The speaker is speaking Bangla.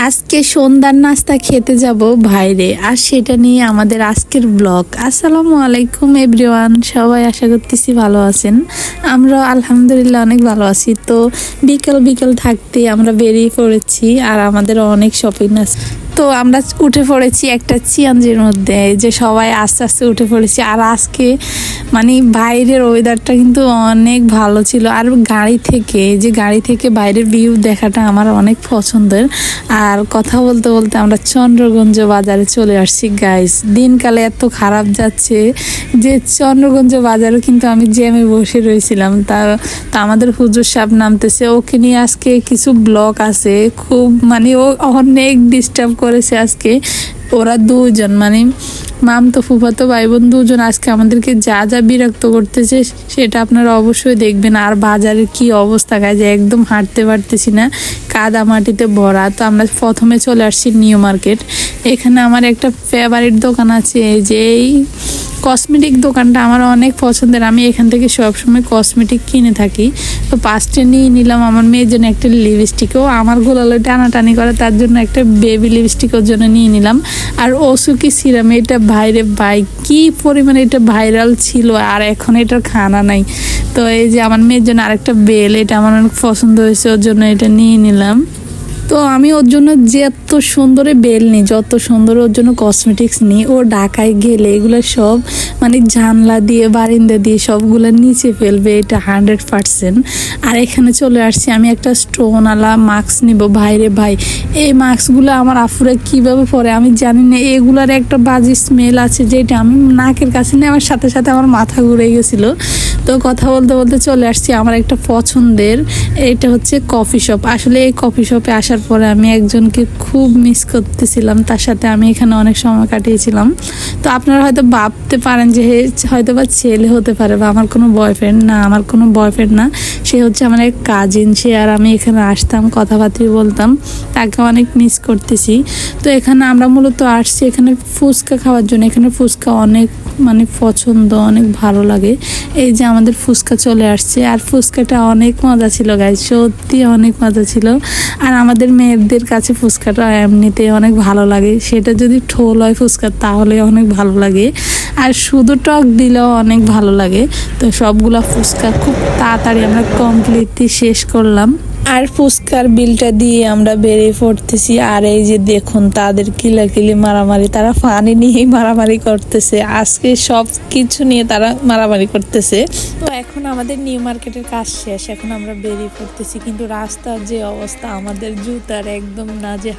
আজকে সন্ধ্যার নাস্তা খেতে যাব বাইরে, আর সেটা নিয়ে আমাদের আজকের ব্লগ। আসসালামু আলাইকুম এভরিওয়ান, সবাই আশা করতেছি ভালো আছেন। আমরা আলহামদুলিল্লাহ অনেক ভালো আছি। তো বিকেল বিকেল থাকতে আমরা বেরিয়ে পড়েছি, আর আমাদের অনেক শপিং আছে। তো আমরা উঠে পড়েছি একটা চিয়াঞ্জির মধ্যে, যে সবাই আস্তে আস্তে উঠে পড়েছি। আর আজকে মানে বাইরের ওয়েদারটা কিন্তু অনেক ভালো ছিল, আর গাড়ি থেকে বাইরের ভিউ দেখাটা আমার অনেক পছন্দের। আর কথা বলতে বলতে আমরা চন্দ্রগঞ্জ বাজারে চলে আসছি গাইস। দিনকালে এত খারাপ যাচ্ছে যে চন্দ্রগঞ্জ বাজারে কিন্তু আমি জ্যামে বসে রয়েছিলাম। তা আমাদের হুজুর সাহেব নামতেছে, ওকে নিয়ে আজকে কিছু ব্লগ আছে। খুব মানে ও অনেক ডিস্টার্ব করেছে আজকে। ওরা দুজন মানে মামতো ফুফাতো ভাই বোন দুজন আজকে আমাদেরকে যা যা বিরক্ত করতেছে সেটা আপনারা অবশ্যই দেখবেন। আর বাজারের কি অবস্থা গাইজ, একদম হাঁটতে পারতেছি না, কাদা মাটিতে ভরা। তো আমরা প্রথমে চলে আসছি নিউ মার্কেট। এখানে আমার একটা ফেভারিট দোকান আছে, যে এই কসমেটিক দোকানটা আমার অনেক পছন্দের। আমি এখান থেকে সবসময় কসমেটিক কিনে থাকি। তো 5টে নিয়ে নিলাম আমার মেয়ের জন্য একটা লিপস্টিকও, আমার গোলালো টানাটানি করে, তার জন্য একটা বেবি লিপস্টিকের জন্য নিয়ে নিলাম। আর ওসুকি সিরাম, এটা ভাইরে ভাই কি পরিমাণে এটা ভাইরাল ছিল, আর এখন এটার খানা নাই। তো এই যে আমার মেয়ের জন্য আরেকটা বেল, এটা আমার অনেক পছন্দ হয়েছে, ওর জন্য এটা নিয়ে নিলাম। তো আমি ওর জন্য যত সুন্দরে বেল নিই, যত সুন্দর ওর জন্য কসমেটিক্স নিই, ও ঢাকায় গেলে এগুলো সব মানে জানলা দিয়ে বারিন্দা দিয়ে সবগুলো নিচে ফেলবে, এটা 100%। আর এখানে চলে আসছি, আমি একটা স্টোনওয়ালা মাস্ক নিব। ভাইরে ভাই, এই মাস্কগুলো আমার আফুরা কীভাবে পরে আমি জানি না। এগুলার একটা বাজে স্মেল আছে, যেটা আমি নাকের কাছে নিয়ে আমার সাথে সাথে আমার মাথা ঘুরে গেছিলো। তো কথা বলতে বলতে চলে আসছি আমার একটা পছন্দের, এটা হচ্ছে কফি শপ। আসলে এই কফি শপে আসার পরে আমি একজনকে খুব মিস করতেছিলাম, তার সাথে আমি এখানে অনেক সময় কাটিয়েছিলাম। তো আপনারা হয়তো ভাবতে পারেন যে হয়তো বা ছেলে হতে পারে, বা আমার কোনো বয়ফ্রেন্ড না। আমার কোনো বয়ফ্রেন্ড না, সে হচ্ছে আমার এক কাজিন। সে আর আমি এখানে আসতাম, কথাবার্তা বলতাম, তাকে অনেক মিস করতেছি। তো এখানে আমরা মূলত আসছি এখানে ফুচকা খাওয়ার জন্য। এখানে ফুচকা অনেক মানে পছন্দ, অনেক ভালো লাগে। এই যে আমাদের ফুচকা চলে আসছে, আর ফুচকাটা অনেক মজা ছিল গাইজ, সত্যি অনেক মজা ছিল। আর আমাদের মেয়েদের কাছে ফুচকাটা এমনিতে অনেক ভালো লাগে, সেটা যদি ঠোল হয় ফুচকা তাহলে অনেক ভালো লাগে, আর শুধু টক দিলেও অনেক ভালো লাগে। তো সবগুলা ফুচকা খুব তাড়াতাড়ি আমরা কমপ্লিটলি শেষ করলাম, আর ফুচকার বিলটা দিয়ে আমরা বেরিয়ে পড়তেছি। আর এই যে দেখুন তাদের কিলাকিলি মারামারি, তারা পানি নিয়েই মারামারি করতেছে, আজকে সব কিছু নিয়ে তারা মারামারি করতেছে। তো এখন আমাদের নিউ মার্কেটের কাজ শেষ, এখন আমরা বেরিয়ে পড়তেছি। কিন্তু রাস্তার যে অবস্থা, আমাদের জুতার একদম না যে